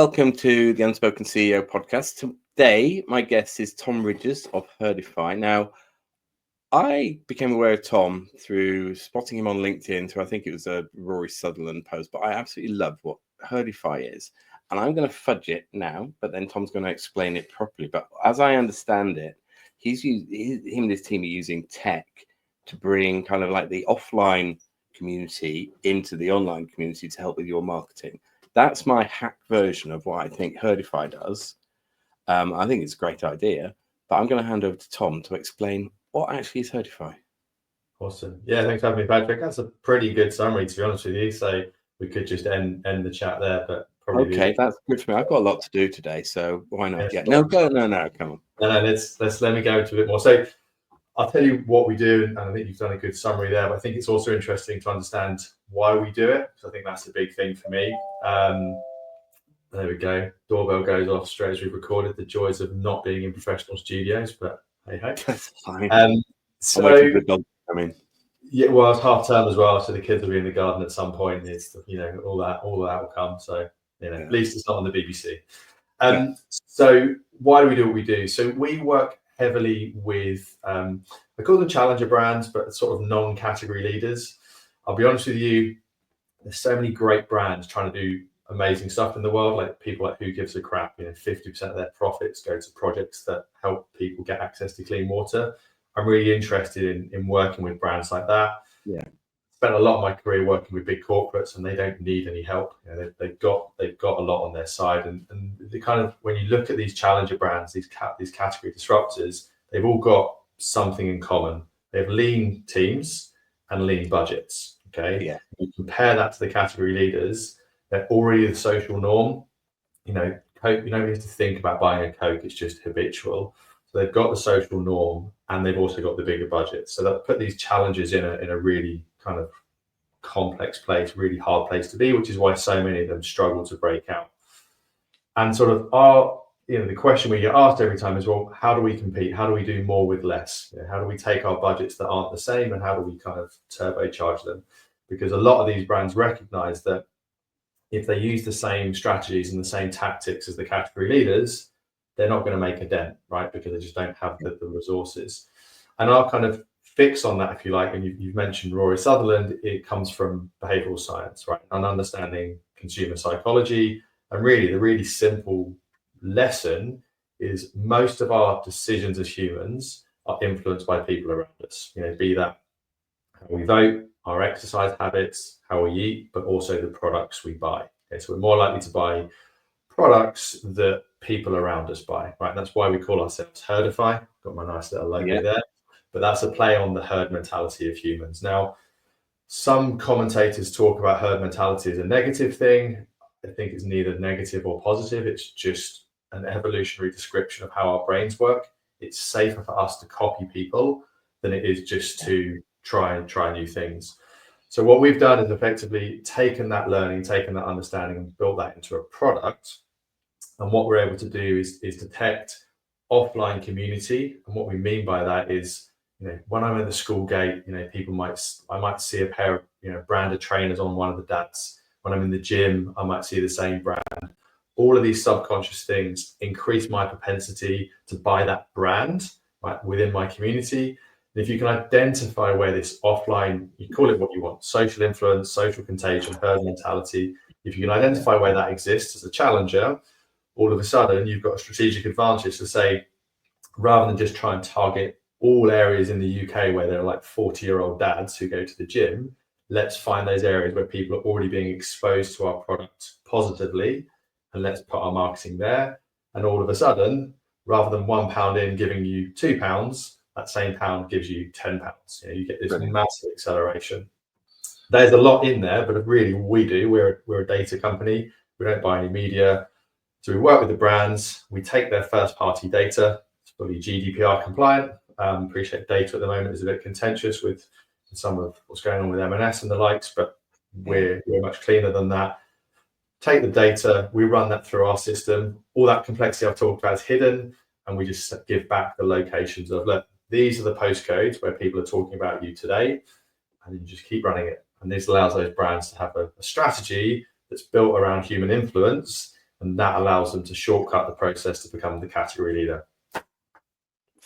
Welcome to the Unspoken CEO podcast. Today, my guest is Tom Ridges of Herdify. Now, I became aware of Tom through spotting him on LinkedIn through, I think it was a Rory Sutherland post, but I absolutely love what Herdify is. And I'm going to fudge it now, but then Tom's going to explain it properly. But as I understand it, him and his team are using tech to bring kind of like the offline community into the online community to help with your marketing. That's my hack version of what I think Herdify does. I think it's a great idea, but I'm going to hand over to Tom to explain what actually is Herdify. Awesome. Yeah, thanks for having me, Patrick. That's a pretty good summary, to be honest with you. So we could just end the chat there, but probably okay, that's good for me. I've got a lot to do today, so why not? Yeah, No, come on. No, let me go into a bit more. So I'll tell you what we do, and I think you've done a good summary there, but I think it's also interesting to understand why we do it. So I think that's a big thing for me. There we go. Doorbell goes off straight as we've recorded. The joys of not being in professional studios, but hey ho. That's fine. So I'm waiting for the dog to come in. Yeah, well, it's half term as well, so the kids will be in the garden at some point. It's all that will come. So at least it's not on the BBC. So why do we do what we do? So we work heavily with I call them challenger brands, but sort of non-category leaders. I'll be honest with you, there's so many great brands trying to do amazing stuff in the world, like people like Who Gives a Crap. 50% of their profits go to projects that help people get access to clean water. I'm really interested in working with brands like that. Yeah, spent a lot of my career working with big corporates, and they don't need any help. They've got a lot on their side, and the kind of, when you look at these challenger brands, these category disruptors, they've all got something in common. They have lean teams and lean budgets. Okay, yeah. You compare that to the category leaders; they're already the social norm. Coke. You don't have to think about buying a Coke; it's just habitual. So they've got the social norm, and they've also got the bigger budget. So that put these challenges in a really kind of complex place, really hard place to be, which is why so many of them struggle to break out. And sort of the question we get asked every time is, well, how do we compete? How do we do more with less? How do we take our budgets that aren't the same, and how do we kind of turbocharge them? Because a lot of these brands recognize that if they use the same strategies and the same tactics as the category leaders, they're not going to make a dent, right? Because they just don't have the resources. And our kind of fix on that, if you like, and you've mentioned Rory Sutherland, it comes from behavioral science, right? And understanding consumer psychology. And really, the really simple lesson is most of our decisions as humans are influenced by people around us. Be that how we vote, our exercise habits, how we eat, but also the products we buy. Okay, so we're more likely to buy products that people around us buy, right? That's why we call ourselves Herdify. Got my nice little logo there, but that's a play on the herd mentality of humans. Now, some commentators talk about herd mentality as a negative thing. I think it's neither negative or positive. It's just an evolutionary description of how our brains work. It's safer for us to copy people than it is just to try new things. So what we've done is effectively taken that learning, taken that understanding, and built that into a product. And what we're able to do is detect offline community. And what we mean by that is, when I'm at the school gate, I might see a pair of, branded trainers on one of the dads. When I'm in the gym, I might see the same brand. All of these subconscious things increase my propensity to buy that brand, right, within my community. And if you can identify where this offline, you call it what you want, social influence, social contagion, herd mentality. If you can identify where that exists as a challenger, all of a sudden you've got a strategic advantage to say, rather than just try and target all areas in the UK where there are like 40-year-old dads who go to the gym, let's find those areas where people are already being exposed to our product positively, and let's put our marketing there. And all of a sudden, rather than £1 in giving you £2, that same pound gives you £10. You get this massive acceleration. There's a lot in there, but really we're a data company. We don't buy any media. So we work with the brands, we take their first party data, it's fully GDPR compliant. Appreciate data at the moment is a bit contentious with some of what's going on with M&S and the likes, but we're much cleaner than that. Take the data, we run that through our system. All that complexity I've talked about is hidden, and we just give back the locations of, look, these are the postcodes where people are talking about you today, and you just keep running it. And this allows those brands to have a strategy that's built around human influence, and that allows them to shortcut the process to become the category leader.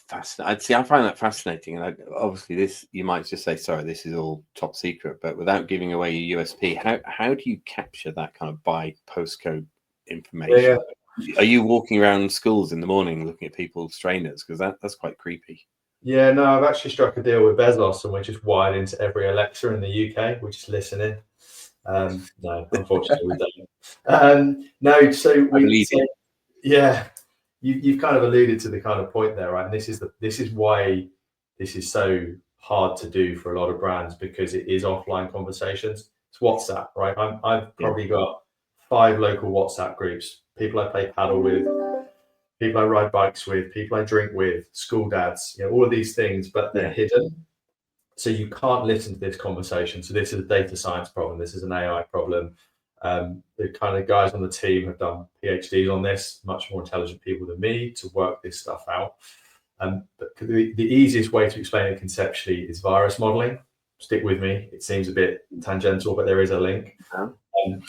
Fascinating. See, I find that fascinating, and obviously, this you might just say, "Sorry, this is all top secret," but without giving away your USP, how do you capture that kind of by postcode information? Yeah. Are you walking around schools in the morning looking at people's trainers? Because that's quite creepy. Yeah, no, I've actually struck a deal with Bezos, and we're just wired into every Alexa in the UK. We're just listening. No, unfortunately, we don't. No, so yeah, you've kind of alluded to the kind of point there, right? And this is why this is so hard to do for a lot of brands, because it is offline conversations. It's WhatsApp, right? I've probably got 5 local WhatsApp groups, people I play paddle with, people I ride bikes with, people I drink with, school dads, all of these things, but they're hidden. So you can't listen to this conversation. So this is a data science problem. This is an AI problem. The kind of guys on the team have done PhDs on this, much more intelligent people than me, to work this stuff out. But the easiest way to explain it conceptually is virus modeling. Stick with me. It seems a bit tangential, but there is a link.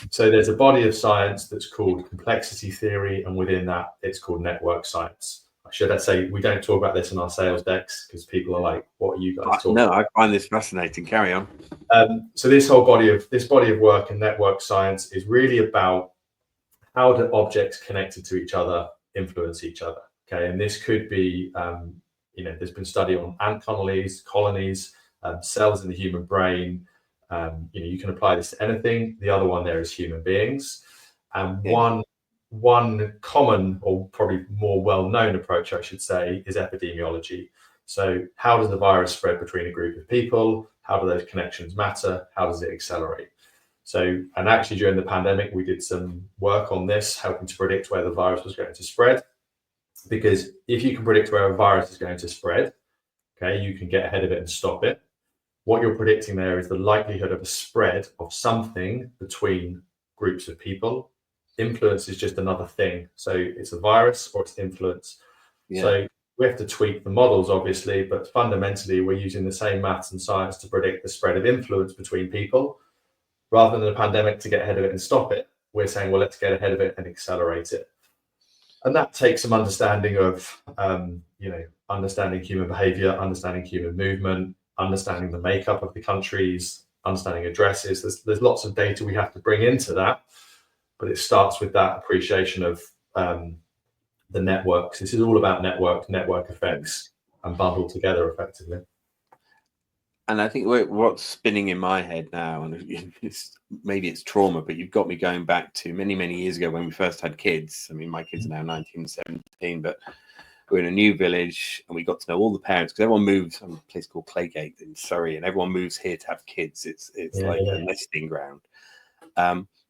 So there's a body of science that's called complexity theory, and within that, it's called network science. Should I say we don't talk about this in our sales decks because people are like, "What are you guys talking about?" No, I find this fascinating. Carry on. So this body of work in network science is really about how do objects connected to each other influence each other. Okay, and this could be, there's been study on ant colonies, cells in the human brain. You can apply this to anything. The other one there is human beings, and one common, or probably more well-known approach, I should say, is epidemiology. So how does the virus spread between a group of people? How do those connections matter? How does it accelerate? So, and actually during the pandemic, we did some work on this, helping to predict where the virus was going to spread. Because if you can predict where a virus is going to spread, okay, you can get ahead of it and stop it. What you're predicting there is the likelihood of a spread of something between groups of people. Influence is just another thing. So it's a virus or it's influence. So we have to tweak the models, obviously, but fundamentally, we're using the same maths and science to predict the spread of influence between people. Rather than a pandemic to get ahead of it and stop it, we're saying, well, let's get ahead of it and accelerate it. And that takes some understanding of, understanding human behavior, understanding human movement, understanding the makeup of the countries, understanding addresses. There's lots of data we have to bring into that, but it starts with that appreciation of the networks. This is all about network effects, and bundled together effectively. And I think what's spinning in my head now, and maybe it's trauma, but you've got me going back to many, many years ago when we first had kids. I mean, my kids are now 19 and 17, but we're in a new village and we got to know all the parents, because everyone moves from a place called Claygate in Surrey, and everyone moves here to have kids. It's a nesting ground.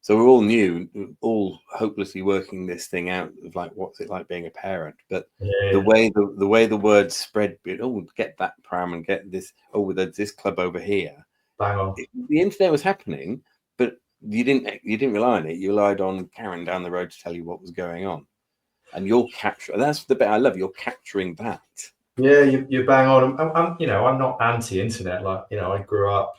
So we're all new, all hopelessly working this thing out of like, what's it like being a parent? But the way the word spread, get that pram and get this. Oh, there's this club over here. Bang on. The internet was happening, but you didn't rely on it. You relied on Karen down the road to tell you what was going on, and you're capturing. That's the bit I love. You're capturing that. Yeah, you bang on. I'm not anti-internet. Like, I grew up.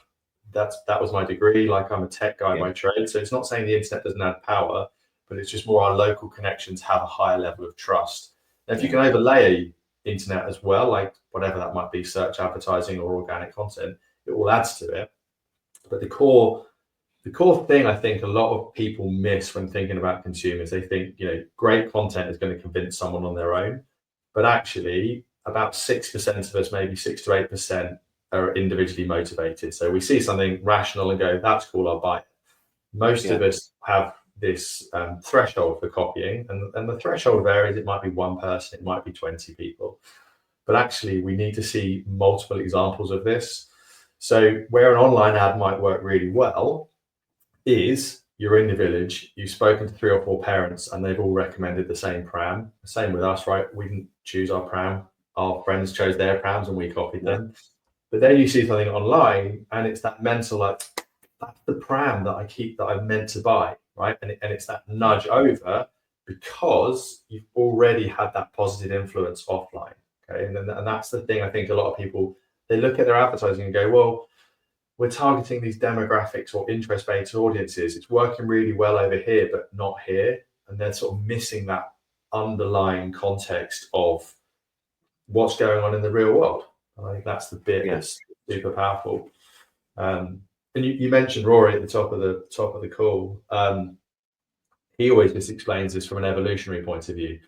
That was my degree. Like, I'm a tech guy by trade. So it's not saying the internet doesn't have power, but it's just more our local connections have a higher level of trust. Now, if you can overlay internet as well, like whatever that might be, search advertising or organic content, it all adds to it. But the core thing I think a lot of people miss when thinking about consumers, they think, great content is going to convince someone on their own. But actually, about 6% of us, maybe 6 to 8%, are individually motivated. So we see something rational and go, that's cool, I'll buy it. Most of us have this threshold for copying, and the threshold varies. It might be one person, it might be 20 people. But actually, we need to see multiple examples of this. So where an online ad might work really well is you're in the village, you've spoken to 3 or 4 parents, and they've all recommended the same pram. Same with us, right? We didn't choose our pram. Our friends chose their prams and we copied them. But then you see something online and it's that mental, like, that's the pram that I'm meant to buy, right? And it's that nudge over because you've already had that positive influence offline, okay? And that's the thing. I think a lot of people, they look at their advertising and go, well, we're targeting these demographics or interest-based audiences. It's working really well over here, but not here. and they're sort of missing that underlying context of what's going on in the real world. And I think that's the bit that's super powerful. And you mentioned Rory at the top of the call. He always just explains this from an evolutionary point of view.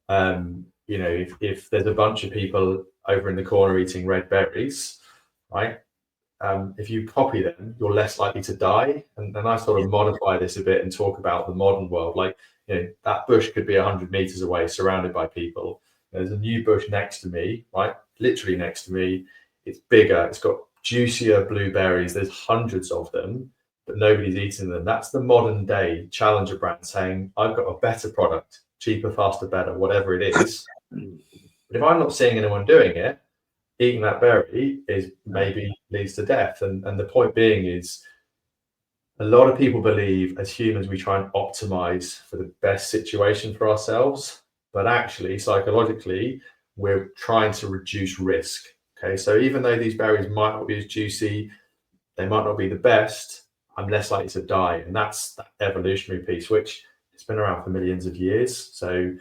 If there's a bunch of people over in the corner eating red berries, right? If you copy them, you're less likely to die. And I sort of modify this a bit and talk about the modern world. Like, that bush could be 100 meters away, surrounded by people. There's a new bush next to me, right? Literally next to me. It's bigger. It's got juicier blueberries. There's hundreds of them, but nobody's eating them. That's the modern day challenger brand saying, I've got a better product, cheaper, faster, better, whatever it is. But if I'm not seeing anyone doing it, eating that berry is maybe leads to death. And the point being is, a lot of people believe as humans we try and optimize for the best situation for ourselves, but actually psychologically we're trying to reduce risk. Okay, so even though these berries might not be as juicy, they might not be the best, I'm less likely to die. And that's that evolutionary piece, which has been around for millions of years. So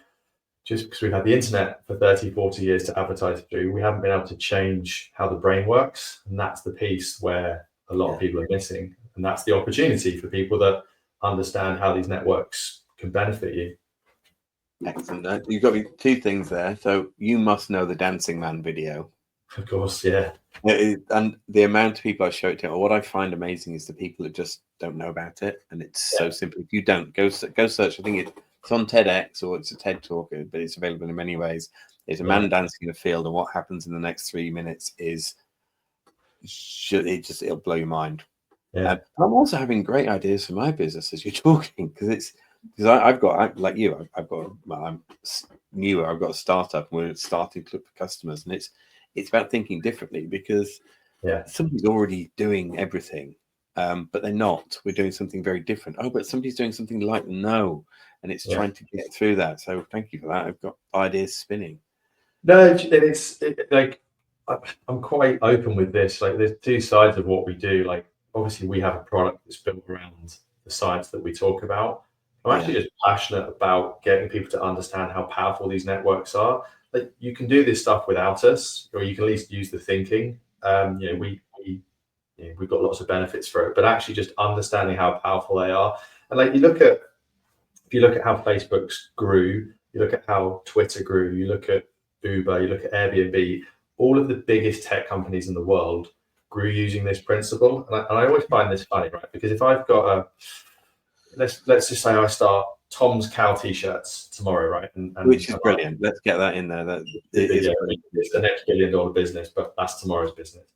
just because we've had the internet for 30, 40 years to advertise through, we haven't been able to change how the brain works. And that's the piece where a lot of people are missing. And that's the opportunity for people that understand how these networks can benefit you. Excellent. You've got two things there. So you must know the Dancing Man video. Of course, yeah. And the amount of people I show it to, what I find amazing is the people that just don't know about it. And it's so simple. If you don't, go search. I think it's on TEDx or it's a TED Talk, but it's available in many ways. There's a man dancing in a field, and what happens in the next 3 minutes is it'll blow your mind. I'm also having great ideas for my business as you're talking, because I've got, like you, I'm newer. I've got a startup, and we're starting to look for customers, and it's about thinking differently, because somebody's already doing everything, but they're not. We're doing something very different. Oh, but somebody's doing something like no, and it's trying to get through that. So thank you for that. I've got ideas spinning. No, it's like I'm quite open with this. Like, there's two sides of what we do. Like, obviously, we have a product that's built around the sides that we talk about. I'm actually just passionate about getting people to understand how powerful these networks are. Like, you can do this stuff without us, or you can at least use the thinking. We've got lots of benefits for it, but actually just understanding how powerful they are. And like, if you look at how Facebook's grew, you look at how Twitter grew, you look at Uber, you look at Airbnb, all of the biggest tech companies in the world grew using this principle. And I always find this funny, right? Because if I've got let's just say I start Tom's Cow t-shirts tomorrow, right? And which is brilliant. Let's get that in there. It's the next $1 billion business, but that's tomorrow's business.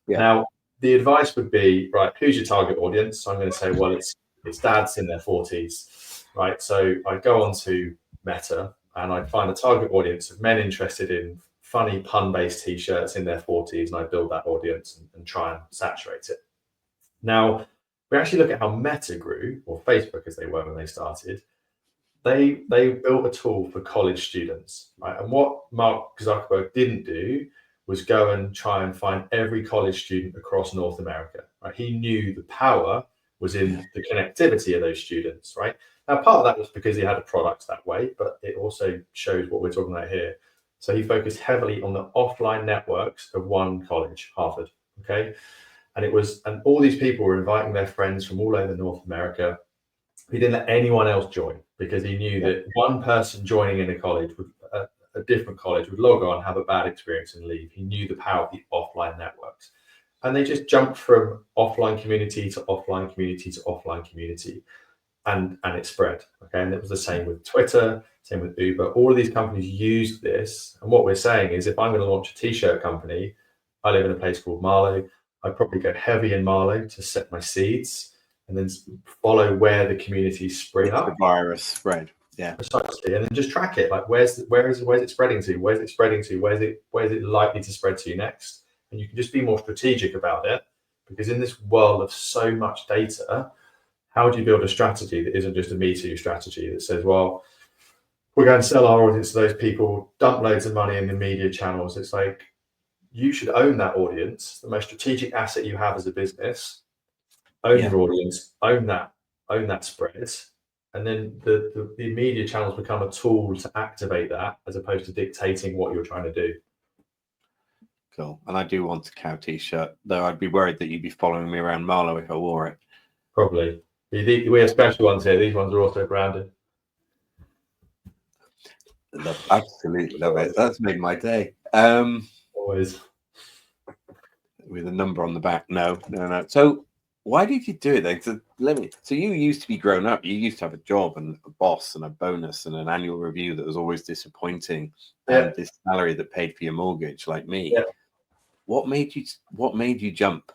Now, the advice would be, right, who's your target audience? So I'm going to say, well, it's dads in their 40s, right? So I go on to Meta and I find a target audience of men interested in funny pun-based t-shirts in their 40s, and I build that audience and try and saturate it. Now, we actually look at how Meta grew, or Facebook as they were when they started. They built a tool for college students, right? And what Mark Zuckerberg didn't do was go and try and find every college student across North America, right? He knew the power was in the connectivity of those students, right? Now, part of that was because he had a product that way, but it also shows what we're talking about here. So he focused heavily on the offline networks of one college, Harvard, okay? And all these people were inviting their friends from all over North America. He didn't let anyone else join, because he knew that one person joining in a college would, a different college would log on, have a bad experience and leave. He knew the power of the offline networks. And they just jumped from offline community to offline community to offline community. And it spread. Okay. And it was the same with Twitter, same with Uber. All of these companies used this. And what we're saying is, if I'm going to launch a t-shirt company, I live in a place called Marlow. I'd probably go heavy in Marlow to set my seeds, and then follow where the communities spring up. The virus spread. Yeah. Precisely. And then just track it. Like, where is it spreading to? Where's it spreading to? Where's it likely to spread to next? And you can just be more strategic about it, because in this world of so much data, how do you build a strategy that isn't just a Me Too strategy that says, well, we're going to sell our audience to those people, dump loads of money in the media channels? It's like, you should own that audience, the most strategic asset you have as a business. Own your audience, own that spread, And then the media channels become a tool to activate that as opposed to dictating what you're trying to do. Cool. And I do want a cow t-shirt, though I'd be worried that you'd be following me around Marlow if I wore it. Probably. We have special ones here. These ones are also branded. Absolutely love it. That's made my day. Always. With a number on the back. No. So why did you do it then? So you used to be grown up. You used to have a job and a boss and a bonus and an annual review that was always disappointing, and this salary that paid for your mortgage, like me. Yeah. What made you jump?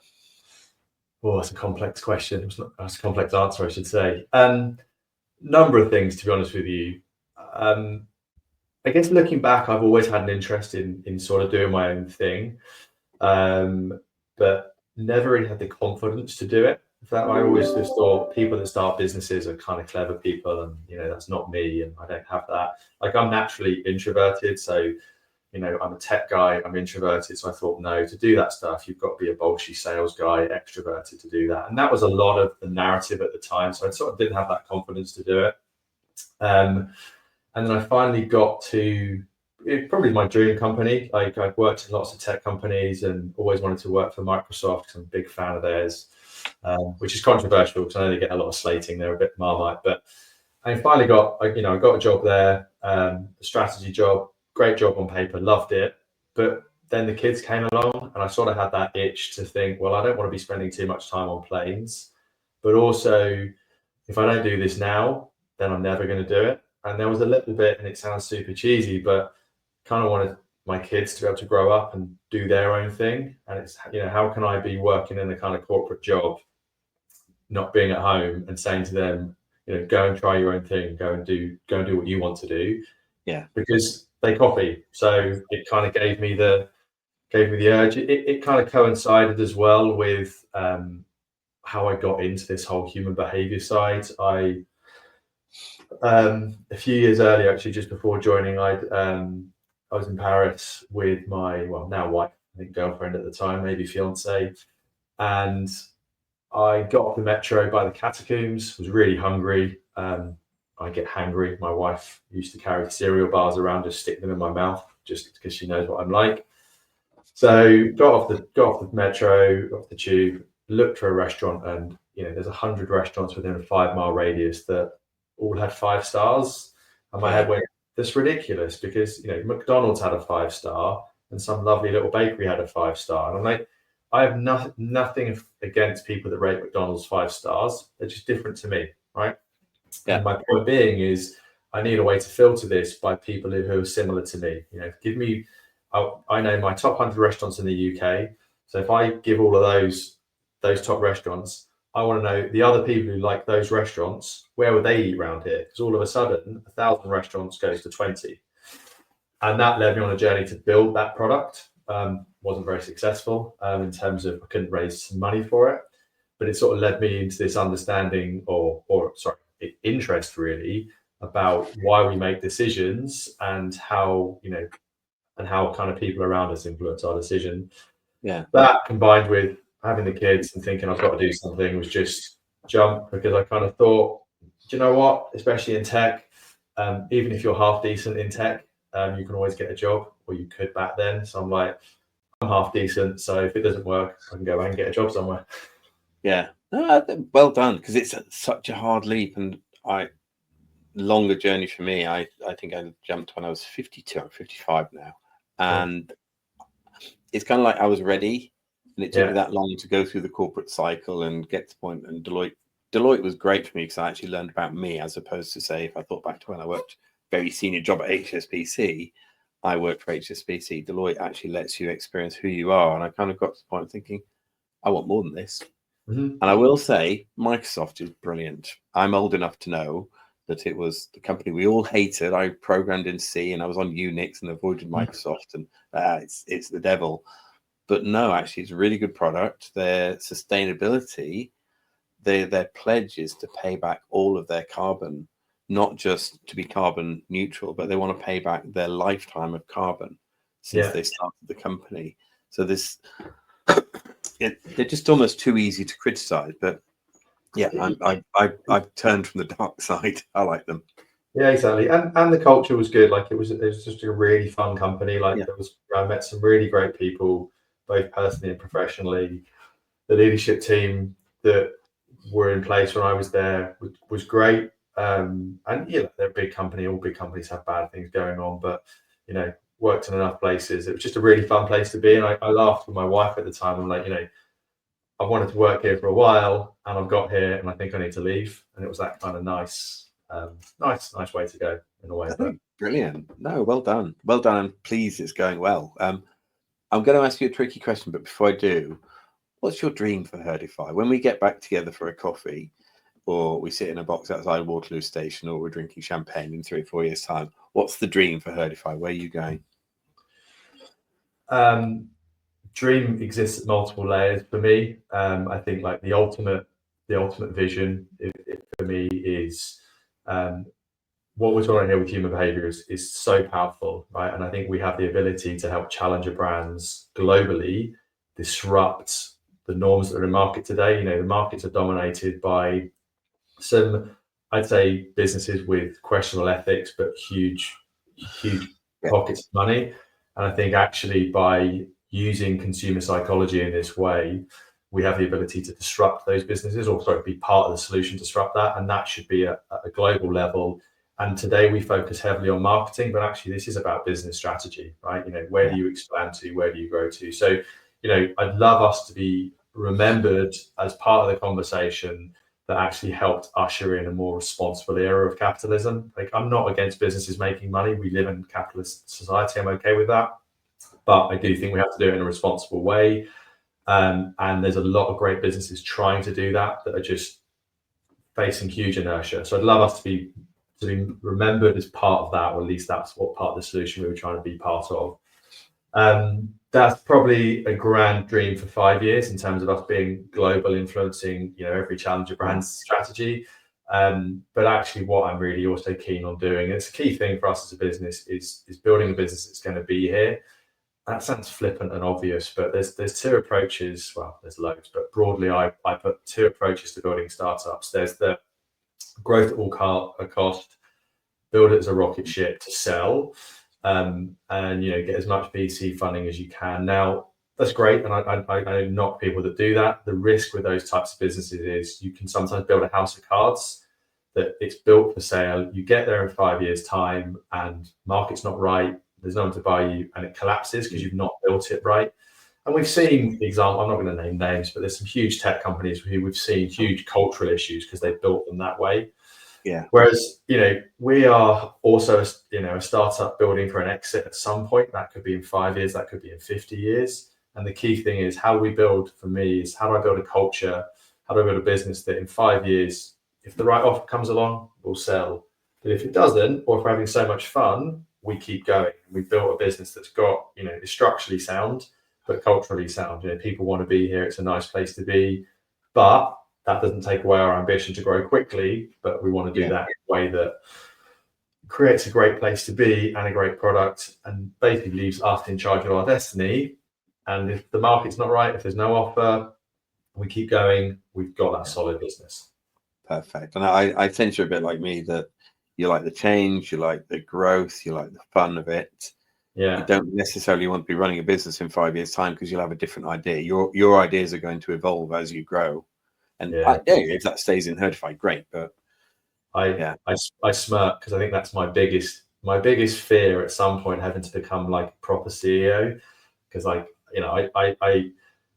Oh, that's a complex question. That's a complex answer, I should say. Number of things, to be honest with you. I guess looking back, I've always had an interest in sort of doing my own thing, but never really had the confidence to do it. In fact, I always just thought people that start businesses are kind of clever people, and that's not me, and I don't have that. Like, I'm naturally introverted, so I'm a tech guy, I'm introverted, so I thought, no, to do that stuff, you've got to be a bolshy sales guy, extroverted to do that. And that was a lot of the narrative at the time, so I sort of didn't have that confidence to do it. And then I finally got to probably my dream company. Like, I've worked in lots of tech companies and always wanted to work for Microsoft because I'm a big fan of theirs, which is controversial because I know they get a lot of slating. They're a bit Marmite, but I finally got a job there, a strategy job, great job on paper, loved it. But then the kids came along and I sort of had that itch to think, well, I don't want to be spending too much time on planes, but also if I don't do this now, then I'm never going to do it. And there was a little bit, and it sounds super cheesy, but kind of wanted my kids to be able to grow up and do their own thing. And it's, how can I be working in a kind of corporate job, not being at home and saying to them, go and try your own thing, go and do what you want to do. Yeah. Because they copy. So it kind of gave me the urge. It kind of coincided as well with how I got into this whole human behavior side. A few years earlier, actually, just before joining, I was in Paris with my now wife, I think girlfriend at the time, maybe fiance, and I got off the metro by the catacombs. Was really hungry. I get hangry. My wife used to carry cereal bars around, just stick them in my mouth, just because she knows what I'm like. So got off the metro, off the tube, looked for a restaurant, and there's 100 restaurants within a 5-mile radius that all had 5 stars. And my head went, that's ridiculous, because McDonald's had a 5-star and some lovely little bakery had a 5-star. And I'm like, I have nothing against people that rate McDonald's 5 stars. They're just different to me, right? Yeah. And my point being is, I need a way to filter this by people who are similar to me. Give me. I know my top 100 restaurants in the UK. So if I give all of those top restaurants, I want to know the other people who like those restaurants, where would they eat around here? Because all of a sudden, 1,000 restaurants goes to 20. And that led me on a journey to build that product. Wasn't very successful in terms of I couldn't raise some money for it. But it sort of led me into this understanding or interest really about why we make decisions and how, and how kind of people around us influence our decision. Yeah. That combined with having the kids and thinking I've got to do something was just jump, because I kind of thought, do you know what, especially in tech, even if you're half decent in tech, you can always get a job, or you could back then. So I'm like, I'm half decent, so if it doesn't work, I can go back and get a job somewhere. Yeah. Well done, because it's such a hard leap, and longer journey for me. I think I jumped when I was 52. I'm 55 now, and it's kind of like I was ready, and it took me that long to go through the corporate cycle and get to the point. And Deloitte was great for me because I actually learned about me, as opposed to, say, if I thought back to when I worked very senior job at HSBC, I worked for HSBC. Deloitte actually lets you experience who you are, and I kind of got to the point of thinking, I want more than this. Mm-hmm. And I will say, Microsoft is brilliant. I'm old enough to know that it was the company we all hated. I programmed in C and I was on Unix and avoided Microsoft, and it's the devil. But no, actually, it's a really good product. Their sustainability, their pledge is to pay back all of their carbon, not just to be carbon neutral, but they want to pay back their lifetime of carbon since they started the company. So they're just almost too easy to criticize. But Yeah, I've turned from the dark side. I like them. Yeah, exactly. And the culture was good. Like it was just a really fun company. Like Yeah. I met some really great people, both personally and professionally. The leadership team that were in place when I was there was great. And yeah, they're a big company. All big companies have bad things going on, but worked in enough places. It was just a really fun place to be. And I laughed with my wife at the time. I'm like, I've wanted to work here for a while, and I've got here, and I think I need to leave. And it was that kind of nice way to go in a way. But Brilliant. No, well done. Well done. I'm pleased it's going well. I'm going to ask you a tricky question, but before I do, what's your dream for Herdify? When we get back together for a coffee, or we sit in a box outside Waterloo Station, or we're drinking champagne in 3 or 4 years' time, what's the dream for Herdify? Where are you going? Dream exists at multiple layers for me. I think like the ultimate vision for me is what we're talking here with human behavior is so powerful, right? And I think we have the ability to help challenger brands globally disrupt the norms that are in market today. The markets are dominated by some, I'd say, businesses with questionable ethics, but huge pockets of money. And I think actually by using consumer psychology in this way, we have the ability to disrupt those businesses, or sorry, be part of the solution, disrupt that. And that should be at a global level. And today we focus heavily on marketing, but actually this is about business strategy, right? Where do you expand to? Where do you grow to? So, I'd love us to be remembered as part of the conversation that actually helped usher in a more responsible era of capitalism. Like, I'm not against businesses making money. We live in a capitalist society. I'm okay with that. But I do think we have to do it in a responsible way. And there's a lot of great businesses trying to do that are just facing huge inertia. So I'd love us to be remembered as part of that, or at least that's what part of the solution we were trying to be part of. That's probably a grand dream for 5 years in terms of us being global, influencing every challenger brand's strategy. But actually, what I'm really also keen on doing, and it's a key thing for us as a business, is building a business that's going to be here. That sounds flippant and obvious, but there's two approaches. Well, there's loads, but broadly, I put two approaches to building startups. There's the growth at all cost, build it as a rocket ship to sell, and get as much VC funding as you can. Now that's great, and I knock people that do that. The risk with those types of businesses is you can sometimes build a house of cards that it's built for sale. You get there in 5 years' time, and market's not right. There's no one to buy you, and it collapses because you've not built it right. And we've seen example. I'm not going to name names, but there's some huge tech companies who we've seen huge cultural issues because they built them that way. Yeah. Whereas, we are also, a startup building for an exit at some point. That could be in 5 years, that could be in 50 years. And the key thing is how we build, for me, is how do I build a culture? How do I build a business that in 5 years, if the right offer comes along, we'll sell. But if it doesn't, or if we're having so much fun, we keep going. We built a business that's got, is structurally sound, but culturally sound. People want to be here. It's a nice place to be. But that doesn't take away our ambition to grow quickly, but we want to do that in a way that creates a great place to be and a great product, and basically leaves us in charge of our destiny. And if the market's not right, if there's no offer, we keep going. We've got that solid business. Perfect. And I sense you're a bit like me, that you like the change, you like the growth, you like the fun of it. Yeah. You don't necessarily want to be running a business in 5 years' time because you'll have a different idea. Your ideas are going to evolve as you grow. And if that stays in Herdify, great. But I smirk because I think that's my biggest fear at some point, having to become like a proper CEO. Because I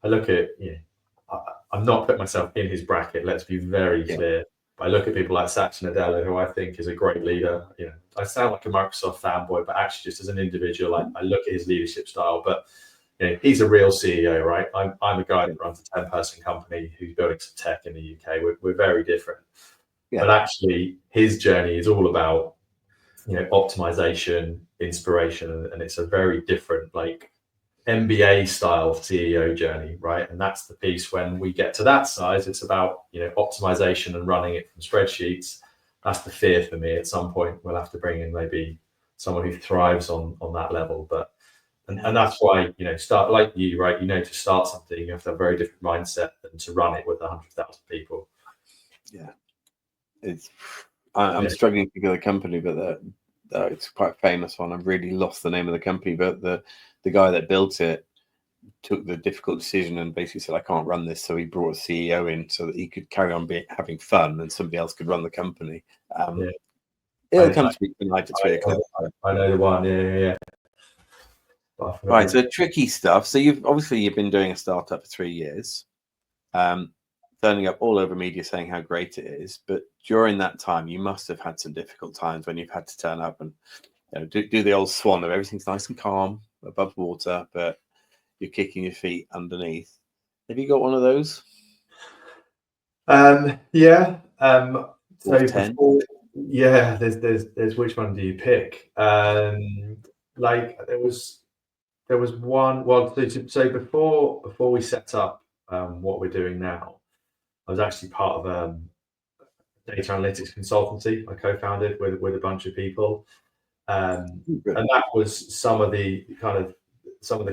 look at, I'm not putting myself in his bracket. Let's be very clear. But I look at people like Satya Nadella, who I think is a great leader. I sound like a Microsoft fanboy, but actually just as an individual, I look at his leadership style. But he's a real CEO, right? I'm a guy that runs a 10-person company who's building some tech in the UK. We're very different. Yeah. But actually, his journey is all about, optimization, inspiration, and it's a very different, like, MBA style CEO journey, right? And that's the piece. When we get to that size, it's about optimization and running it from spreadsheets. That's the fear for me. At some point, we'll have to bring in maybe someone who thrives on that level. But and that's why start like you, right? To start something, you have to have a very different mindset than to run it with 100,000 people. Yeah, I'm struggling to think of the company, but it's quite a famous one. I've really lost the name of the company, but the guy that built it took the difficult decision and basically said, I can't run this. So he brought a CEO in so that he could carry on having fun and somebody else could run the company. It'll come to me tonight at 3 o'clock. I know the one. Yeah. Right. So tricky stuff. So you've been doing a startup for 3 years, turning up all over media saying how great it is. But during that time, you must have had some difficult times when you've had to turn up and do the old swan of everything's nice and calm above water, but you're kicking your feet underneath. Have you got one of those? Yeah. So 10? There's which one do you pick? Like there was one. Well, so before we set up what we're doing now, I was actually part of a data analytics consultancy I co-founded with a bunch of people, and that was some of the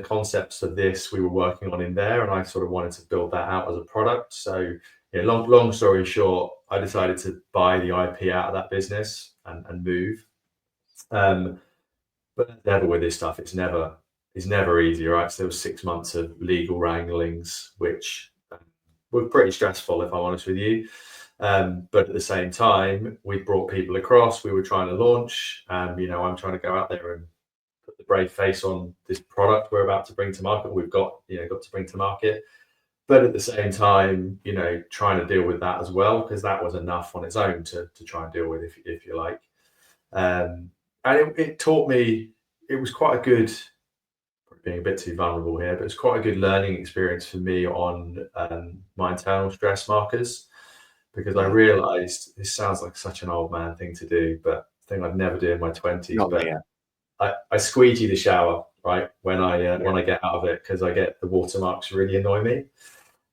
concepts of this we were working on in there, and I sort of wanted to build that out as a product. So long story short, I decided to buy the IP out of that business and move. But never with this stuff, it's never easy, right? So there was 6 months of legal wranglings, which were pretty stressful, if I'm honest with you. But at the same time, we brought people across. We were trying to launch. I'm trying to go out there and put the brave face on this product we're about to bring to market. We've got to bring to market. But at the same time, trying to deal with that as well, because that was enough on its own to try and deal with, if you like. And it taught me, it was quite a good, being a bit too vulnerable here, but it's quite a good learning experience for me on my internal stress markers, because I realized, this sounds like such an old man thing to do, but thing I'd never do in my 20s. But I squeegee the shower, right, when I get out of it, because I get the watermarks really annoy me.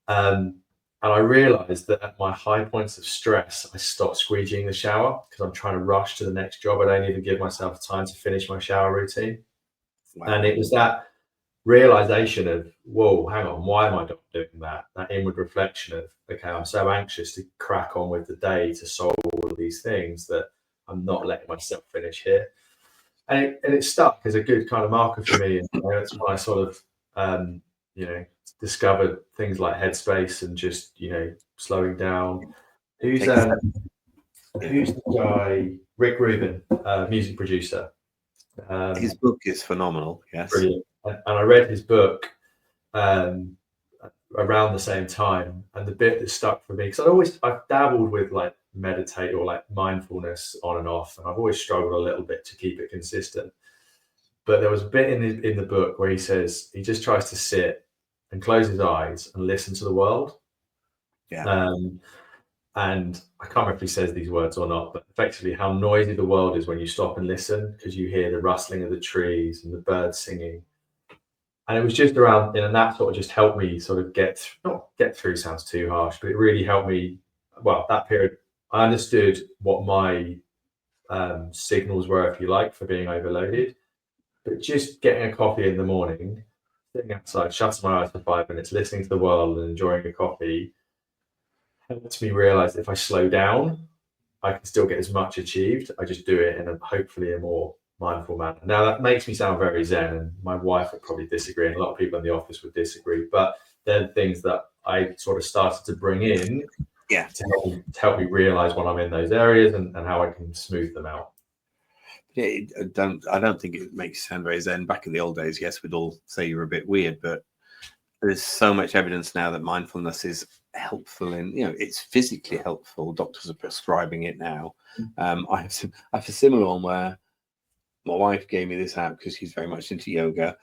And I realized that at my high points of stress, I stopped squeegeeing the shower because I'm trying to rush to the next job. I don't even give myself time to finish my shower routine. Wow. And it was that realization of, whoa, hang on, why am I not doing that? That inward reflection of, okay, I'm so anxious to crack on with the day to solve all of these things that I'm not letting myself finish here. And it stuck as a good kind of marker for me. And that's when I sort of, discovered things like Headspace and just, slowing down. Who's the guy? Rick Rubin, music producer. His book is phenomenal. Yes. Brilliant. And I read his book around the same time, and the bit that stuck for me, because I've dabbled with like meditate or like mindfulness on and off, and I've always struggled a little bit to keep it consistent. But there was a bit in the book where he says he just tries to sit and close his eyes and listen to the world. Yeah. And I can't remember if he says these words or not, but effectively how noisy the world is when you stop and listen, because you hear the rustling of the trees and the birds singing. And it was just around, and that sort of just helped me sort of not get through sounds too harsh, but it really helped me. Well, that period, I understood what my signals were, if you like, for being overloaded. But just getting a coffee in the morning, sitting outside, shutting my eyes for 5 minutes, listening to the world and enjoying a coffee, helped me realize if I slow down, I can still get as much achieved. I just do it in hopefully a more mindful manner. Now, that makes me sound very zen, and my wife would probably disagree, and a lot of people in the office would disagree, but they're the things that I sort of started to bring in to help me realize when I'm in those areas and how I can smooth them out. Yeah, I don't think it makes you sound very zen. Back in the old days, yes, we'd all say you're a bit weird, but there's so much evidence now that mindfulness is helpful in, it's physically helpful. Doctors are prescribing it now. I have a similar one where my wife gave me this app because she's very much into yoga.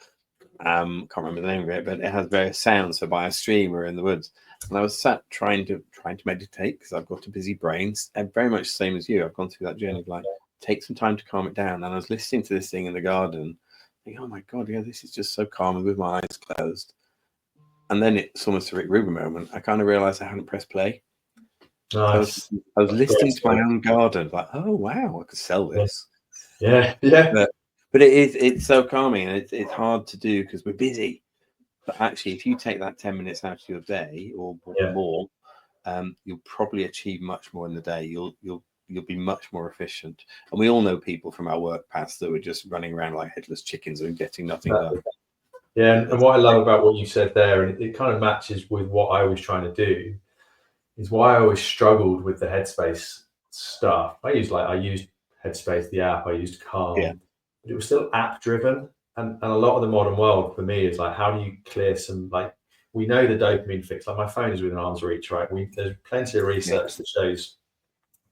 Can't remember the name of it, but it has various sounds. So by a stream or in the woods, and I was sat trying to meditate because I've got a busy brain, and very much the same as you. I've gone through that journey of like, take some time to calm it down. And I was listening to this thing in the garden, thinking, oh my God, yeah, this is just so calm with my eyes closed. And then it's almost a Rick Rubin moment. I kind of realized I hadn't pressed play. Nice. I was listening to my own garden, like, oh wow, I could sell this. Yeah. But it's so calming, and it's hard to do because we're busy. But actually, if you take that 10 minutes out of your day or more, you'll probably achieve much more in the day. You'll be much more efficient. And we all know people from our work past that were just running around like headless chickens and getting nothing done. Yeah, and what I love about what you said there, and it kind of matches with what I was trying to do, is why I always struggled with the Headspace stuff. I used Headspace, the app, I used Calm, but it was still app driven. And a lot of the modern world for me is like, how do you clear some, like, we know the dopamine fix, like my phone is within arm's reach, right? There's plenty of research that shows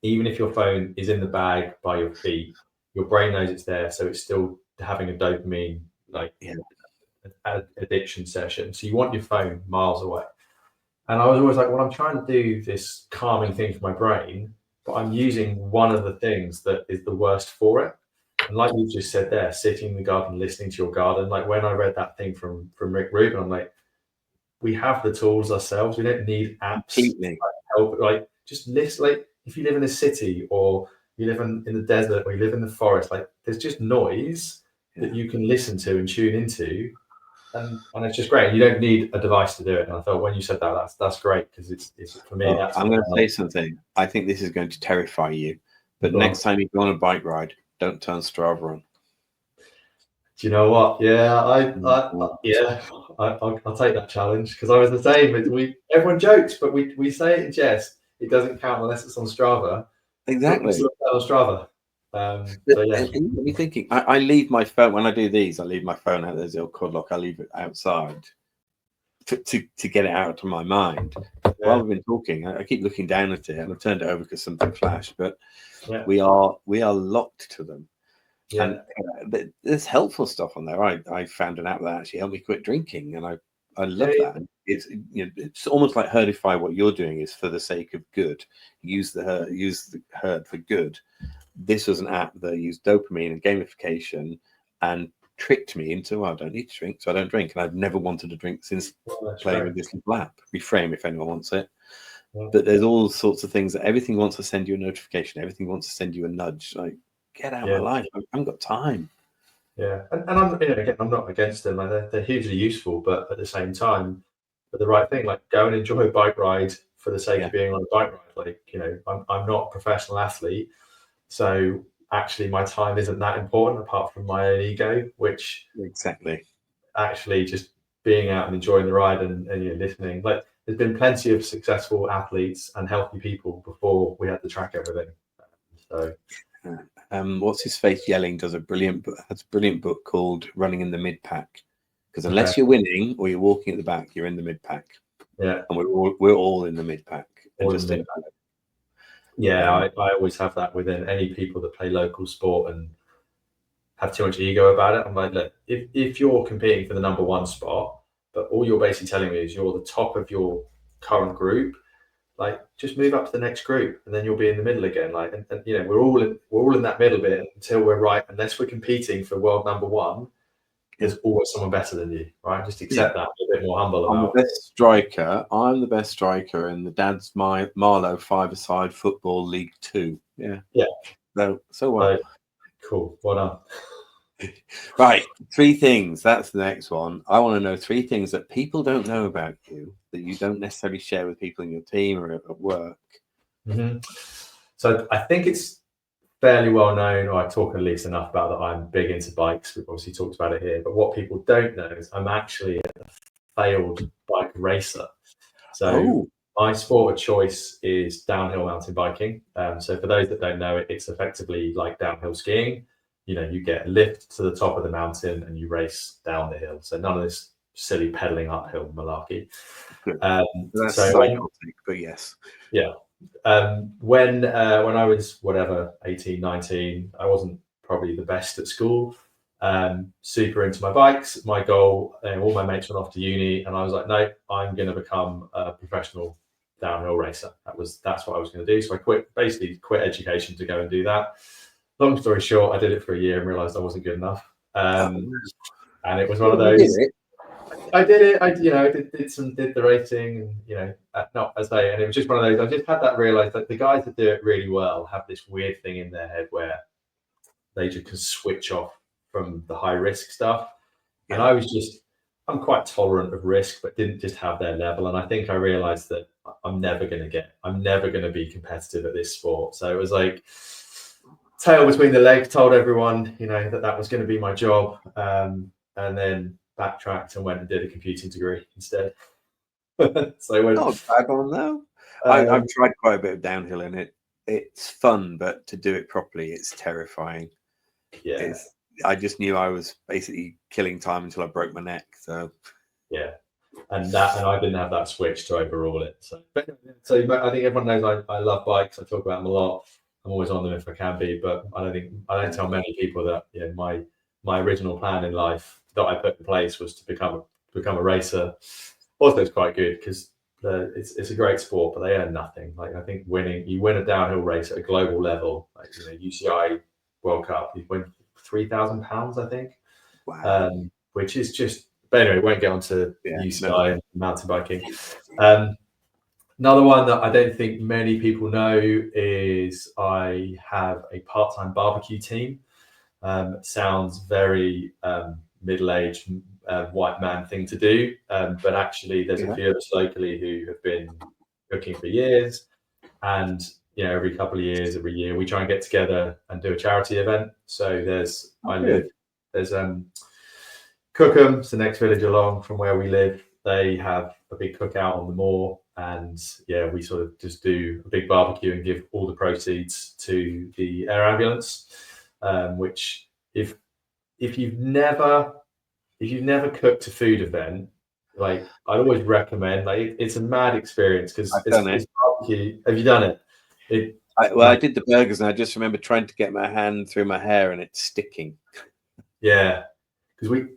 even if your phone is in the bag by your feet, your brain knows it's there. So it's still having a dopamine, like, addiction session. So you want your phone miles away. And I was always like, well, I'm trying to do this calming thing for my brain, but I'm using one of the things that is the worst for it. And like you just said there, sitting in the garden, listening to your garden. Like when I read that thing from Rick Rubin, I'm like, we have the tools ourselves. We don't need apps to help. Like just listen. Like if you live in a city or you live in the desert or you live in the forest, like there's just noise that you can listen to and tune into. And it's just great. You don't need a device to do it. And I thought when you said that, that's great because it's for me. Well, I'm going to say something. I think this is going to terrify you. But next time you go on a bike ride, don't turn Strava on. Do you know what? Yeah, I'll take that challenge because I was the same. Everyone jokes, but we say it in jest. It doesn't count unless it's on Strava. Exactly. It's on Strava. So yeah. And me thinking, I leave my phone when I do these. I leave my phone out. There's the old cord lock. I leave it outside to get it out of my mind. While we've been talking, I keep looking down at it, and I've turned it over because something flashed. But we are locked to them. Yeah. And there's helpful stuff on there. I found an app that actually helped me quit drinking, and I love that. It's almost like Herdify. What you're doing is for the sake of good. Use the herd for good. This was an app that used dopamine and gamification and tricked me into, I don't need to drink, so I don't drink. And I've never wanted to drink since playing with this little app. Reframe if anyone wants it. But there's all sorts of things that everything wants to send you a notification. Everything wants to send you a nudge. Like, get out of my life. I haven't got time. Yeah. And I'm, again, I'm not against them. Like they're hugely useful, but at the same time, for the right thing, like go and enjoy a bike ride for the sake of being on a bike ride. Like, I'm not a professional athlete. So actually my time isn't that important apart from my own ego, which actually just being out and enjoying the ride and listening. Like there's been plenty of successful athletes and healthy people before we had to track everything. So what's his face yelling has a brilliant book called Running in the Mid Pack, because unless you're winning or you're walking at the back, you're in the mid pack. And we're all in the mid pack. I always have that within any people that play local sport and have too much ego about it. I'm like, look, if you're competing for the number one spot, but all you're basically telling me is you're the top of your current group, like just move up to the next group and then you'll be in the middle again. Like, and we're all in that middle bit until we're right. Unless we're competing for world number one, there's always someone better than you, right? Just accept that. Be a bit more humble about it. I'm the best striker in the Dad's Marlow 5-a-side football League 2. Yeah. So what? Cool. Well done. Right. 3 things. That's the next one. I want to know 3 things that people don't know about you that you don't necessarily share with people in your team or at work. Mm-hmm. So I think it's fairly well known, or I talk at least enough about that I'm big into bikes. We've obviously talked about it here, but what people don't know is I'm actually a failed bike racer. So my sport of choice is downhill mountain biking. So for those that don't know it, it's effectively like downhill skiing. You get a lift to the top of the mountain and you race down the hill. So none of this silly pedaling uphill malarkey. That's psychotic, but yes. Yeah. When I was 18, 19, I wasn't probably the best at school. Super into my bikes. My goal, all my mates went off to uni, and I was like, no, I'm going to become a professional downhill racer. That's what I was going to do. So I quit education to go and do that. Long story short, I did it for a year and realized I wasn't good enough. And it was one of those. I did it. I did the racing, and and it was just one of those. I just had that realize that the guys that do it really well have this weird thing in their head where they just can switch off from the high risk stuff. And I I'm quite tolerant of risk, but didn't just have their level. And I think I realized that I'm never going to be competitive at this sport. So it was like tail between the legs, told everyone, that was going to be my job. And then backtracked and went and did a computing degree instead. So when, Not a bad one though. I've tried quite a bit of downhill in it's fun, but to do it properly, it's terrifying. yeah. I just knew I was basically killing time until I broke my neck. So Yeah. And I didn't have that switch to overrule it. So I think everyone knows I love bikes. I talk about them a lot. I'm always on them if I can be, but I don't tell many people that my original plan in life that I put in place was to become a racer. Also, it's quite good because it's a great sport, but they earn nothing. Like I think you win a downhill race at a global level, like UCI World Cup, you win £3,000, I think. wow. Which is just, but anyway, won't get onto UCI and mountain biking. Another one that I don't think many people know is I have a part-time barbecue team. Sounds very middle-aged white man thing to do, but actually there's a few of us locally who have been cooking for years, and every couple of years, every year we try and get together and do a charity event. So there's Cookham, it's the next village along from where we live. They have a big cookout on the moor, and we sort of just do a big barbecue and give all the proceeds to the air ambulance. Which, if you've never cooked a food event, like I'd always recommend. Like it's a mad experience because it's barbecue. Have you done it? I did the burgers, and I just remember trying to get my hand through my hair and it's sticking. Yeah. Because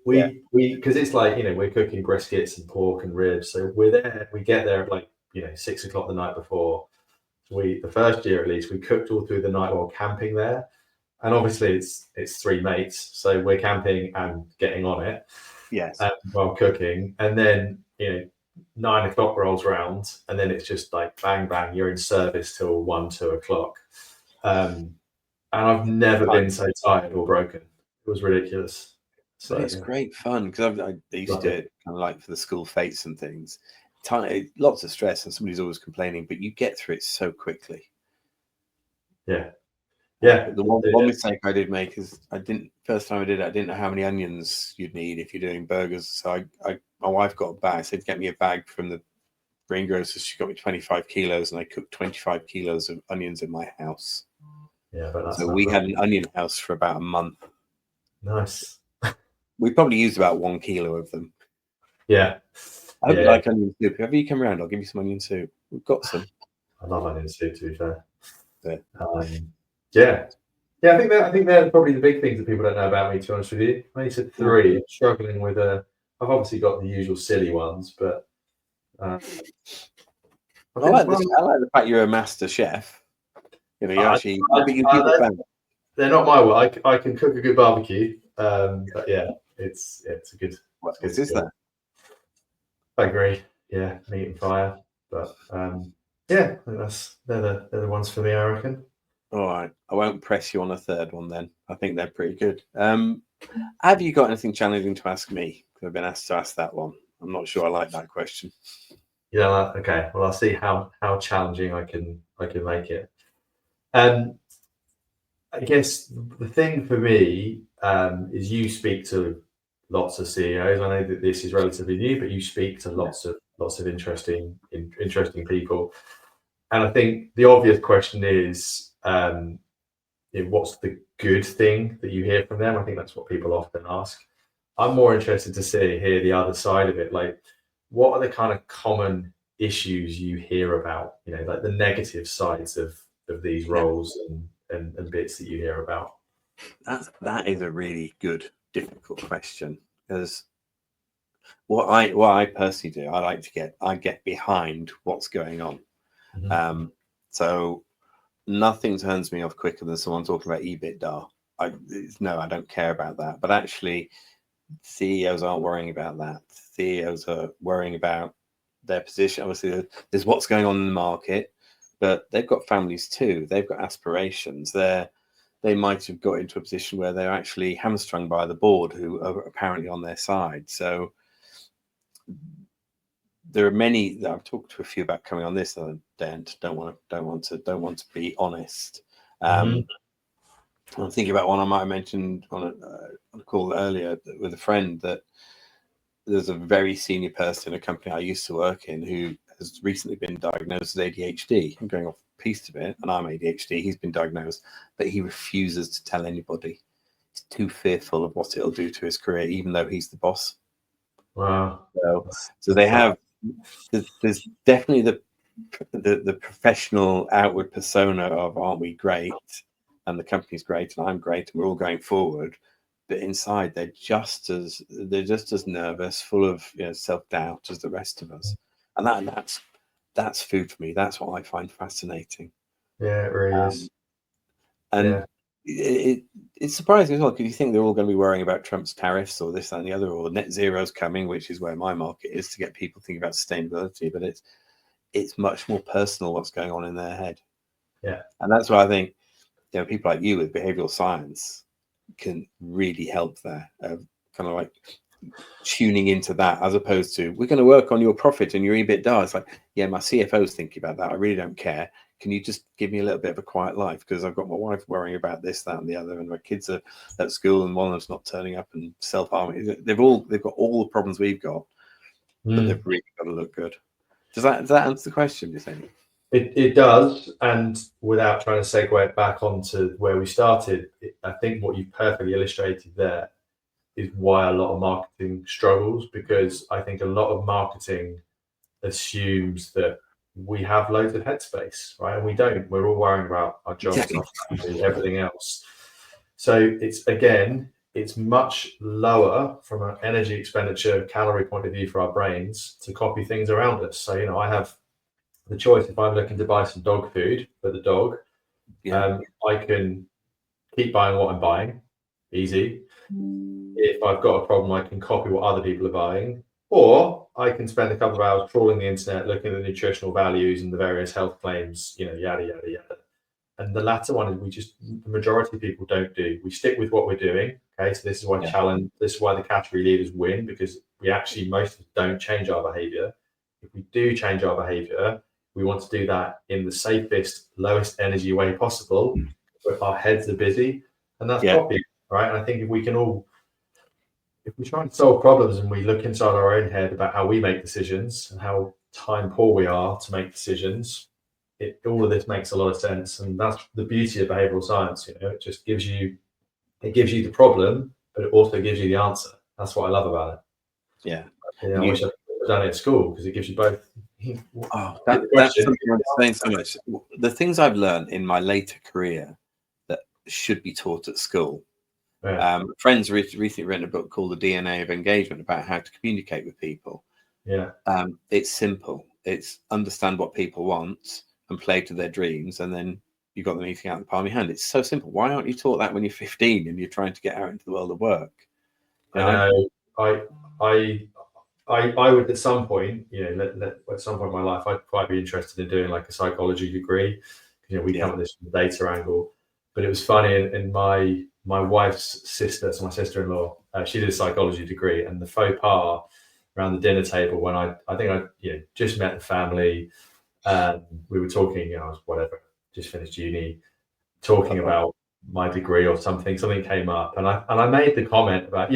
because it's like we're cooking briskets and pork and ribs, so we get there at like 6 o'clock the night before. The first year at least we cooked all through the night while camping there, and obviously it's three mates, so we're camping and getting on it, while cooking, and then 9 o'clock rolls around, and then it's just like bang bang, you're in service till 1-2 o'clock, and I've never been so tired or broken. It was ridiculous. So it's great fun because I used to do it kind of like for the school fetes and things. Lots of stress, and somebody's always complaining, but you get through it so quickly. Yeah. The one mistake I did make is first time I did it, I didn't know how many onions you'd need if you're doing burgers. So my wife got a bag. I said, get me a bag from the greengrocer. She got me 25 kilos, and I cooked 25 kilos of onions in my house. Yeah, but so we had an onion house for about a month. Nice. We probably used about 1 kilo of them. Yeah. I hope you like onion soup. Whenever you come around, I'll give you some onion soup. We've got some. I love onion soup, to be fair. Yeah. I think they're probably the big things that people don't know about me, to be honest with you. I said 3. I'm struggling with I've obviously got the usual silly ones, but I like the fact you're a master chef. You actually they're not my way. I can cook a good barbecue, but it's a good. What is that? I agree. Yeah, meat and fire, but I think they're the ones for me, I reckon. All right, I won't press you on a third one then. I think they're pretty good. Have you got anything challenging to ask me? Because I've been asked to ask that one. I'm not sure I like that question. Yeah. Okay. Well, I'll see how challenging I can make it. I guess the thing for me is you speak to lots of CEOs. I know that this is relatively new, but you speak to lots of interesting people. And I think the obvious question is, what's the good thing that you hear from them? I think that's what people often ask. I'm more interested to hear the other side of it. Like, what are the kind of common issues you hear about? Like the negative sides of these roles and bits that you hear about. That is a really good, difficult question, because what I personally do, I get behind what's going on. Mm-hmm. So nothing turns me off quicker than someone talking about EBITDA. I don't care about that. But actually, CEOs aren't worrying about that. CEOs are worrying about their position. Obviously, there's what's going on in the market, but they've got families too. They've got aspirations. They might have got into a position where they're actually hamstrung by the board, who are apparently on their side. So there are many that I've talked to a few about coming on this and don't want to be honest. Mhm. I'm thinking about one I might have mentioned on a call earlier with a friend, that there's a very senior person in a company I used to work in who has recently been diagnosed with ADHD. I'm going off piece of it, and I'm ADHD. He's been diagnosed, but he refuses to tell anybody. He's too fearful of what it'll do to his career, even though he's the boss. Wow. So they have. There's definitely the professional outward persona of aren't we great, and the company's great, and I'm great, and we're all going forward. But inside, they're just as nervous, full of self-doubt as the rest of us, and that's food for me. That's what I find fascinating. Yeah, it really is. And Yeah. it's surprising as well, because you think they're all going to be worrying about Trump's tariffs or this, that, and the other, or net zero's coming, which is where my market is, to get people thinking about sustainability. But it's much more personal what's going on in their head. Yeah. And that's why I think people like you with behavioral science can really help there, kind of like tuning into that, as opposed to we're going to work on your profit and your EBITDA. It's like, yeah, my CFO's thinking about that. I really don't care. Can you just give me a little bit of a quiet life, because I've got my wife worrying about this, that, and the other, and my kids are at school, and one of them's not turning up and self-harming. They've got all the problems we've got, but they've really got to look good. Does that answer the question, do you think? It does, and without trying to segue it back onto where we started, I think what you've perfectly illustrated there is why a lot of marketing struggles, because I think a lot of marketing assumes that we have loads of headspace, right? And we don't. We're all worrying about our jobs, our family, everything else. So it's much lower from an energy expenditure, calorie point of view for our brains to copy things around us. So, I have the choice. If I'm looking to buy some dog food for the dog, I can keep buying what I'm buying, easy. If I've got a problem, I can copy what other people are buying, or I can spend a couple of hours trawling the internet, looking at the nutritional values and the various health claims, yada, yada, yada. And the latter one is the majority of people don't do. We stick with what we're doing. Okay. So this is why this is why the category leaders win, because we actually, most of us don't change our behavior. If we do change our behavior, we want to do that in the safest, lowest energy way possible. But our heads are busy, and that's copying, right? And I think if we try and solve problems and we look inside our own head about how we make decisions and how time poor we are to make decisions, all of this makes a lot of sense. And that's the beauty of behavioral science. It just gives you the problem, but it also gives you the answer. That's what I love about it. Yeah. I wish I'd done it at school, because it gives you both. That's something I'm saying so much. The things I've learned in my later career that should be taught at school. Friends recently written a book called The DNA of Engagement, about how to communicate with people. Yeah. It's simple. It's understand what people want and play to their dreams, and then you've got them eating out of the palm of your hand. It's so simple. Why aren't you taught that when you're 15 and you're trying to get out into the world of work? I know. I would, at some point, at some point in my life, I'd quite be interested in doing like a psychology degree. We come at this from the data angle. But it was funny, in my wife's sister, so my sister-in-law, she did a psychology degree, and the faux pas around the dinner table when I think I just met the family, we were talking, I was just finished uni, talking about my degree or something came up, and I made the comment about,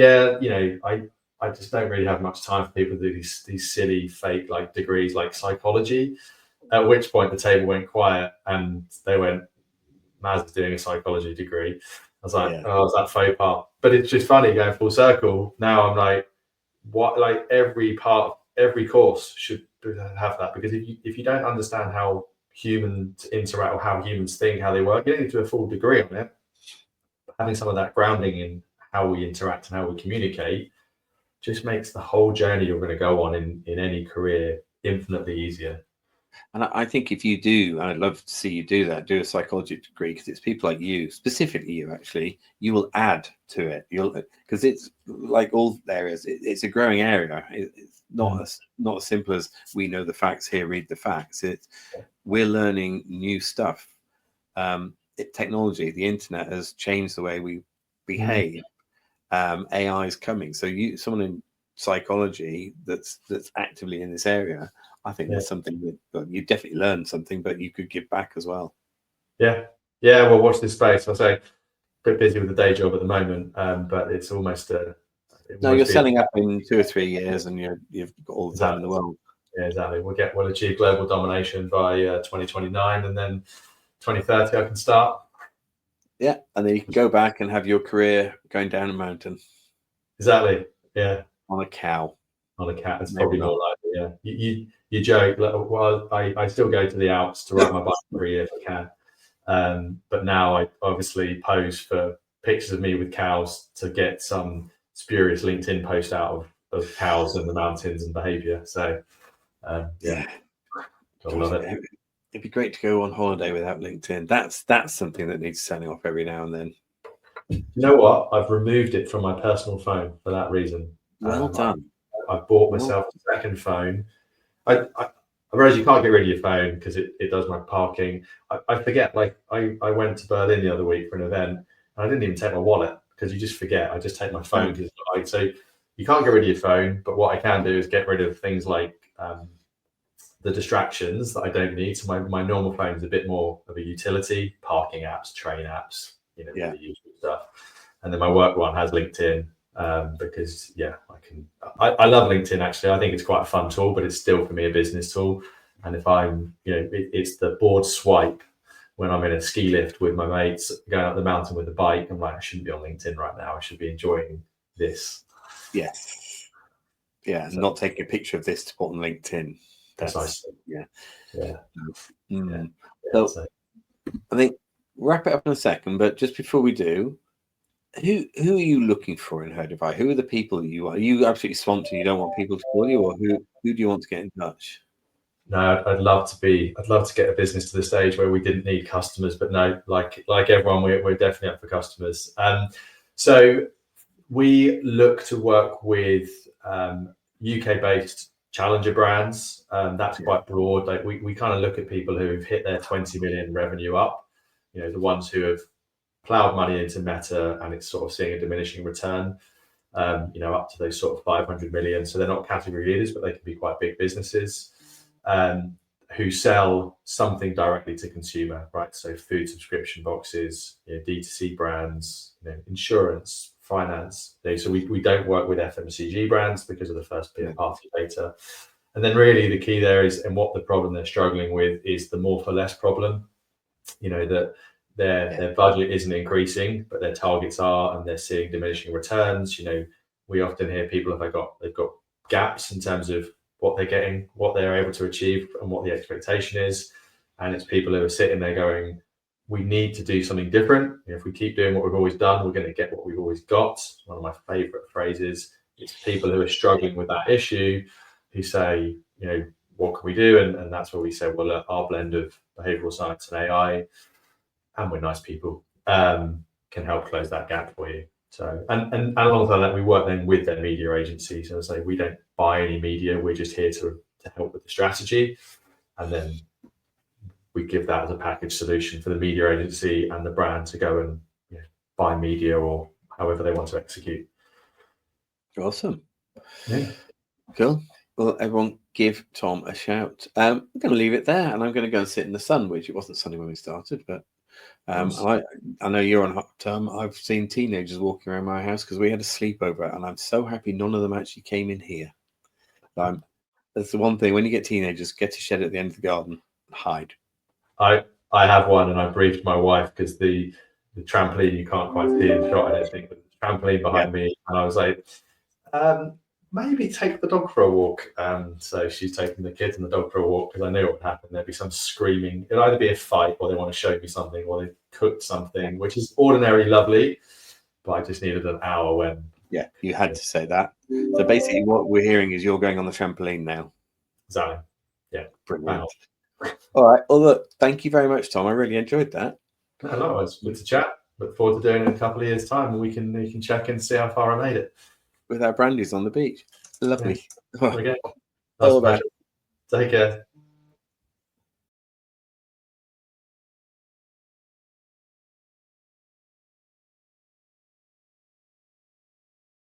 I just don't really have much time for people to do these silly fake like degrees like psychology. At which point the table went quiet and they went, Maz is doing a psychology degree. I was like, oh, was that faux pas? But it's just funny going full circle. Now I'm like, what? Like every course should have that, because if you don't understand how humans interact or how humans think, how they work, you don't need to do a full degree on it. But having some of that grounding in how we interact and how we communicate just makes the whole journey you're going to go on in any career infinitely easier. And I think if you do, and I'd love to see you do that, do a psychology degree, because it's people like you, specifically you, actually, you will add to it. Because it's like all areas, it's a growing area. It's not as simple as we know the facts here, read the facts. We're learning new stuff. Technology, the internet has changed the way we behave. AI is coming. So someone psychology that's actively in this area, I think that's something that you definitely learned something, but you could give back as well. Yeah. Well, watch this space. I'll say, a bit busy with the day job at the moment, but it's almost no, you're selling up in 2 or 3 years, and you've got all the time in the world. Yeah, exactly. We'll achieve global domination by 2029, and then 2030 I can start. Yeah, and then you can go back and have your career going down a mountain. Exactly. Yeah. On a cow. On a cat. It's probably more likely. Yeah. You joke. Well, I still go to the Alps to ride my bike every year if I can. But now I obviously pose for pictures of me with cows to get some spurious LinkedIn post out of cows and the mountains and behavior. So yeah. I love it. It'd be great to go on holiday without LinkedIn. That's something that needs selling off every now and then. You know what? I've removed it from my personal phone for that reason. Well done. I bought myself a second phone. I realize you can't get rid of your phone because it does my parking. I forget, like I went to Berlin the other week for an event and I didn't even take my wallet because you just forget. I just take my phone. So you can't get rid of your phone, but what I can do is get rid of things like the distractions that I don't need. So my normal phone is a bit more of a utility, parking apps, train apps, the usual stuff. And then my work one has LinkedIn because I love LinkedIn actually. I think it's quite a fun tool, but it's still for me a business tool. And if I'm, it's the board swipe when I'm in a ski lift with my mates going up the mountain with a bike. I'm like, I shouldn't be on LinkedIn right now. I should be enjoying this. Yes. Yeah, so, not taking a picture of this to put on LinkedIn. Precisely. So I think wrap it up in a second, but just before we do, who are you looking for in Herdify? Who are the people that you are? Are you absolutely swamped and you don't want people to call you, or who do you want to get in touch? No, I'd love to get a business to the stage where we didn't need customers, but no, like everyone, we're definitely up for customers. So we look to work with UK-based challenger brands. That's quite broad. Like we kind of look at people who've hit their 20 million revenue up, the ones who have plowed money into Meta and it's sort of seeing a diminishing return, up to those sort of 500 million. So they're not category leaders, but they can be quite big businesses who sell something directly to consumer, right? So food subscription boxes, D2C brands, insurance, finance. So we don't work with FMCG brands because of the first party data. And then really the key there is, and what the problem they're struggling with is the more for less problem, that their budget isn't increasing, but their targets are, and they're seeing diminishing returns. We often hear people they've got gaps in terms of what they're getting, what they're able to achieve, and what the expectation is. And it's people who are sitting there going, we need to do something different. If we keep doing what we've always done, we're going to get what we've always got. One of my favorite phrases. It's people who are struggling with that issue who say, what can we do? And that's where we say, well, look, our blend of behavioral science and AI, and we're nice people, can help close that gap for you. So, and alongside that, we work then with their media agency. So I say we don't buy any media. We're just here to help with the strategy. And then we give that as a package solution for the media agency and the brand to go and buy media or however they want to execute. Awesome. Yeah. Cool. Well, everyone give Tom a shout. I'm going to leave it there and I'm going to go and sit in the sun, which it wasn't sunny when we started, but I know you're on hot term. I've seen teenagers walking around my house because we had a sleepover and I'm so happy none of them actually came in here. That's the one thing, when you get teenagers, get a shed at the end of the garden, hide. I have one and I briefed my wife because the trampoline, you can't quite see the shot, I don't think, but the trampoline behind me, and I was like, maybe take the dog for a walk. So she's taking the kids and the dog for a walk because I knew what would happen. There'd be some screaming. It'd either be a fight or they want to show me something or they cooked something, which is ordinarily lovely, but I just needed an hour when... Yeah, you had to say that. So basically what we're hearing is you're going on the trampoline now. Exactly. Yeah. Brilliant. All right. Well, look, thank you very much, Tom. I really enjoyed that. No, it's good to chat. Look forward to doing it in a couple of years' time and we can check and see how far I made it. With our brandies on the beach. Lovely. Yeah. Okay. All right. Take care.